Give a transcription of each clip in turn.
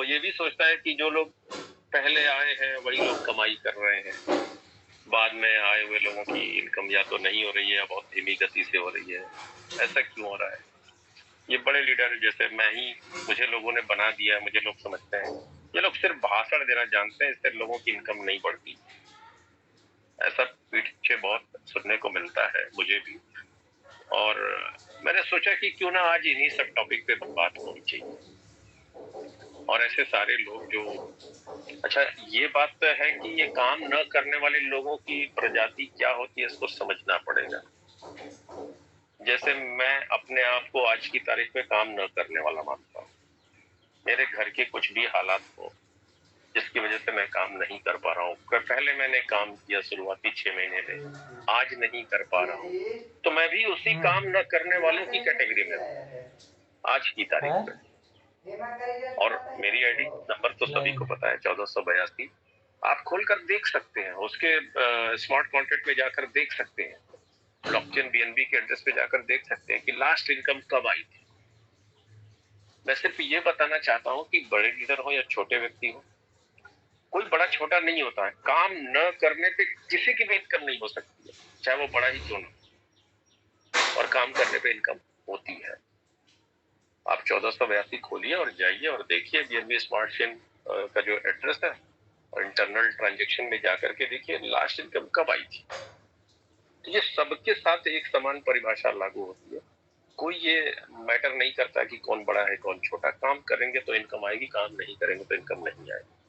वो ये भी सोचता है कि जो लोग पहले आए हैं वही लोग कमाई कर रहे हैं, बाद में आए हुए लोगों की इनकम या तो नहीं हो रही है या बहुत धीमी गति से हो रही है। ऐसा क्यों हो रहा है? ये बड़े लीडर जैसे मैं ही, मुझे लोगों ने बना दिया, मुझे लोग समझते हैं, ये लोग सिर्फ भाषण देना जानते हैं, इससे लोगों की इनकम नहीं बढ़ती। ऐसा पीछे बहुत सुनने को मिलता है मुझे भी, और मैंने सोचा कि क्यों ना आज इन्हीं सब टॉपिक पे बात होनी चाहिए। और ऐसे सारे लोग जो, अच्छा ये बात तो है कि ये काम न करने वाले लोगों की प्रजाति क्या होती है इसको समझना पड़ेगा। जैसे मैं अपने आप को आज की तारीख में काम न करने वाला मानता हूँ। मेरे घर के कुछ भी हालात हो जिसकी वजह से मैं काम नहीं कर पा रहा हूँ, पहले मैंने काम किया शुरुआती 6 महीने में, आज नहीं कर पा रहा हूँ, तो मैं भी उसी काम न करने वालों की कैटेगरी में हूँ आज की तारीख में। और मेरी आईडी नंबर तो सभी को पता है, 1482। आप खोलकर देख सकते हैं, उसके स्मार्ट कॉन्ट्रैक्ट में जाकर देख सकते हैं, ब्लॉकचेन बीएनबी के एड्रेस पे जाकर देख सकते हैं कि लास्ट इनकम कब आई थी। मैं सिर्फ ये बताना चाहता हूँ कि बड़े लीडर हो या छोटे व्यक्ति हो, कोई बड़ा छोटा नहीं होता है। काम न करने पे किसी की भी इनकम नहीं हो सकती है, चाहे वो बड़ा ही क्यों ना, और काम करने पे इनकम होती है। आप 1482 खोलिए और जाइए और देखिए बीएनबी स्मार्ट चेन का जो एड्रेस है, और इंटरनल ट्रांजैक्शन में जाकर के देखिए लास्ट इनकम कब आई थी। तो ये सबके साथ एक समान परिभाषा लागू होती है। कोई ये मैटर नहीं करता कि कौन बड़ा है कौन छोटा। काम करेंगे तो इनकम आएगी, काम नहीं करेंगे तो इनकम नहीं आएगी।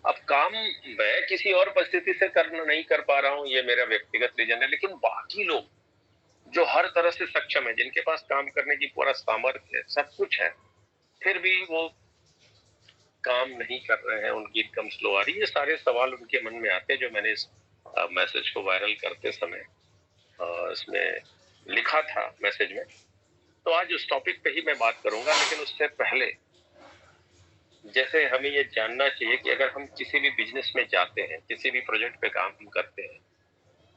अब काम मैं किसी और परिस्थिति से नहीं कर पा रहा हूँ, ये मेरा व्यक्तिगत रीजन है, लेकिन बाकी लोग जो हर तरह से सक्षम है, जिनके पास काम करने की पूरा सामर्थ्य है, सब कुछ है, फिर भी वो काम नहीं कर रहे हैं, उनकी इनकम स्लो आ रही है। ये सारे सवाल उनके मन में आते हैं जो मैंने इस मैसेज को वायरल करते समय इसमें लिखा था मैसेज में। तो आज उस टॉपिक पे ही मैं बात करूंगा, लेकिन उससे पहले जैसे हमें ये जानना चाहिए कि अगर हम किसी भी बिजनेस में जाते हैं, किसी भी प्रोजेक्ट पे काम करते हैं,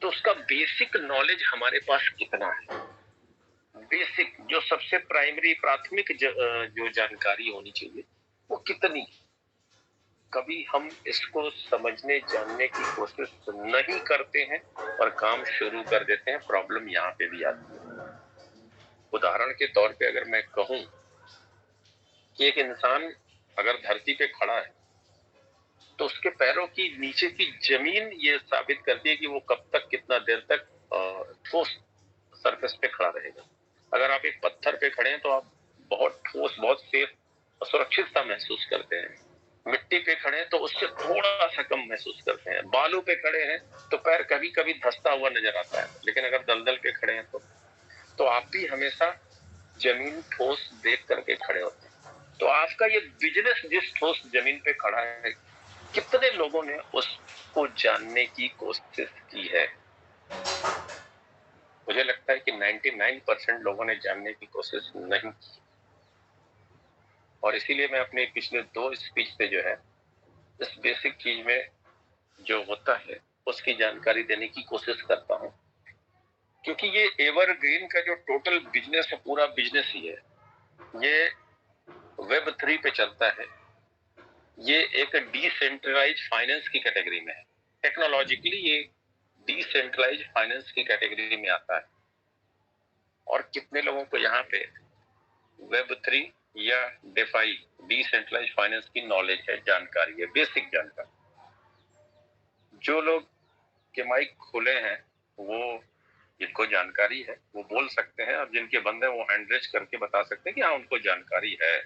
तो उसका बेसिक नॉलेज हमारे पास कितना है। बेसिक जो सबसे प्राइमरी प्राथमिक जो जानकारी होनी चाहिए वो कितनी। कभी हम इसको समझने जानने की कोशिश नहीं करते हैं और काम शुरू कर देते हैं। प्रॉब्लम यहाँ पे भी आती है। उदाहरण के तौर पे अगर मैं कहूं कि एक इंसान अगर धरती पे खड़ा है तो उसके पैरों की नीचे की जमीन ये साबित करती है कि वो कब तक कितना देर तक ठोस सरफेस पे खड़ा रहेगा। अगर आप एक पत्थर पे खड़े हैं तो आप बहुत ठोस, बहुत सेफ और सुरक्षित सा महसूस करते हैं। मिट्टी पे खड़े हैं तो उससे थोड़ा सा कम महसूस करते हैं। बालू पे खड़े हैं तो पैर कभी कभी धंसता हुआ नजर आता है, लेकिन अगर दलदल पे खड़े हैं तो आप भी हमेशा जमीन ठोस देख करके खड़े होते हैं। तो आपका ये बिजनेस जिस ठोस जमीन पे खड़ा है, कितने लोगों ने उसको जानने की कोशिश की है? मुझे लगता है कि 99% लोगों ने जानने की कोशिश नहीं की। और इसीलिए मैं अपने पिछले 2 स्पीच पे जो है इस बेसिक चीज में जो होता है उसकी जानकारी देने की कोशिश करता हूँ, क्योंकि ये एवरग्रीन का जो टोटल बिजनेस है, पूरा बिजनेस ही है, ये वेब 3 पे चलता है। ये एक डिसेंट्रलाइज फाइनेंस की कैटेगरी में है। टेक्नोलॉजिकली ये डिसेंट्रलाइज फाइनेंस की कैटेगरी में आता है। और कितने लोगों को यहाँ पे वेब 3 या डेफाई डिसेंट्रलाइज फाइनेंस की नॉलेज है, जानकारी है, बेसिक जानकारी। जो लोग के माइक खुले हैं वो, जिनको जानकारी है वो बोल सकते हैं, और जिनके बंद है वो हैंड रेज करके बता सकते हैं कि हाँ उनको जानकारी है।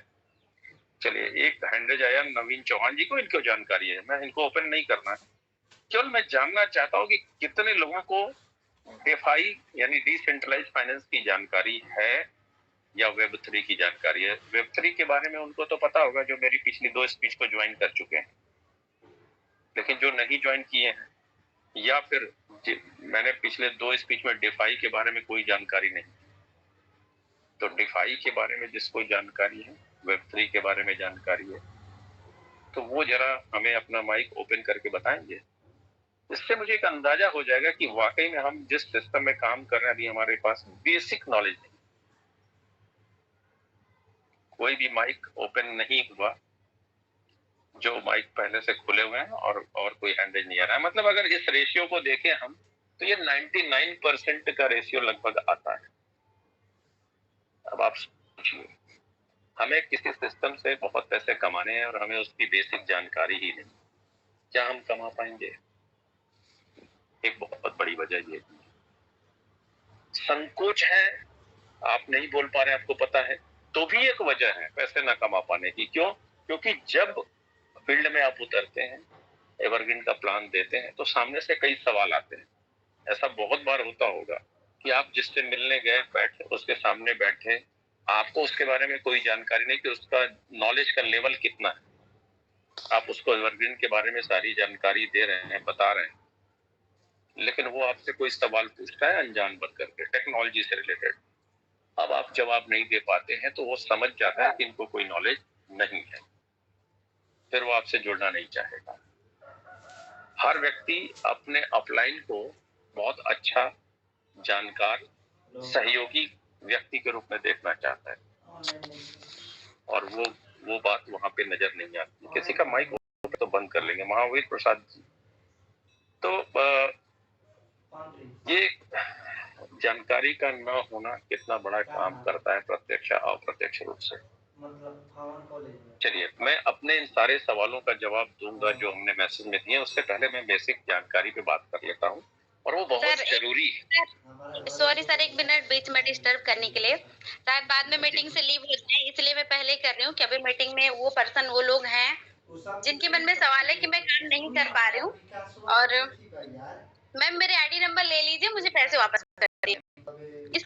चलिए, एक हैंड रेज आया नवीन चौहान जी को, इनको जानकारी है। मैं इनको ओपन नहीं करना है, केवल मैं जानना चाहता हूँ कि कितने लोगों को डेफाई यानी डिसेंट्रलाइज फाइनेंस की जानकारी है या वेब 3 की जानकारी है। वेब 3 के बारे में उनको तो पता होगा जो मेरी पिछली 2 स्पीच को ज्वाइन कर चुके हैं, लेकिन जो नहीं ज्वाइन किए हैं या फिर मैंने पिछले 2 स्पीच में डेफाई के बारे में कोई जानकारी नहीं, तो डेफाई के बारे में जिसको जानकारी है, वेब 3 के बारे में जानकारी है, तो वो जरा हमें अपना माइक ओपन करके बताएंगे। इससे मुझे एक अंदाजा हो जाएगा कि वाकई में हम जिस सिस्टम में काम कर रहे हैं अभी हमारे पास बेसिक नॉलेज नहीं। कोई भी माइक ओपन नहीं हुआ जो माइक पहले से खुले हुए हैं और कोई हैंडेज नहीं आ रहा है। मतलब अगर इस रेशियो को देखें हम तो ये 99% का रेशियो लगभग आता है। अब आप सोचिए, हमें किसी सिस्टम से बहुत पैसे कमाने हैं और हमें उसकी बेसिक जानकारी ही नहीं, क्या हम कमा पाएंगे? एक बहुत बड़ी वजह ये संकोच है, आप नहीं बोल पा रहे, आपको पता है, तो भी एक वजह है पैसे ना कमा पाने की। क्यों? क्योंकि जब फील्ड में आप उतरते हैं, एवरग्रीन का प्लान देते हैं, तो सामने से कई सवाल आते हैं। ऐसा बहुत बार होता होगा कि आप जिससे मिलने गए, बैठे, उसके सामने बैठे, आपको उसके बारे में कोई जानकारी नहीं कि उसका नॉलेज का लेवल कितना है। आप उसको एवरग्रीन के बारे में सारी जानकारी दे रहे हैं, बता रहे हैं, लेकिन वो आपसे कोई सवाल पूछता है अनजान बन करके टेक्नोलॉजी से रिलेटेड। अब आप जवाब नहीं दे पाते हैं तो वो समझ जाता है कि इनको कोई नॉलेज नहीं है, फिर वो आपसे जुड़ना नहीं चाहेगा। हर व्यक्ति अपने अपलाइन को बहुत अच्छा, जानकार, सहयोगी व्यक्ति के रूप में देखना चाहता है, और वो बात वहां पे नजर नहीं आती। किसी का माइक तो बंद कर लेंगे, महावीर प्रसाद जी। तो ये जानकारी का न होना कितना बड़ा काम करता है प्रत्यक्ष अप्रत्यक्ष रूप से। चलिए, मैं अपने इन सारे सवालों का जवाब दूंगा जो हमने मैसेज में दिए, उससे पहले मैं बेसिक जानकारी पे बात कर लेता हूँ, और वो बहुत जरूरी है। सॉरी सर, 1 मिनट बीच में डिस्टर्ब करने के लिए। शायद बाद में मीटिंग से लीव हो जाए, इसलिए मैं पहले कर रही हूँ कि अभी मीटिंग में वो लोग हैं जिनके मन में सवाल है कि मैं काम नहीं कर पा रही हूँ। और मैम, मेरे आईडी नंबर ले लीजिए, मुझे पैसे वापस कर दीजिए।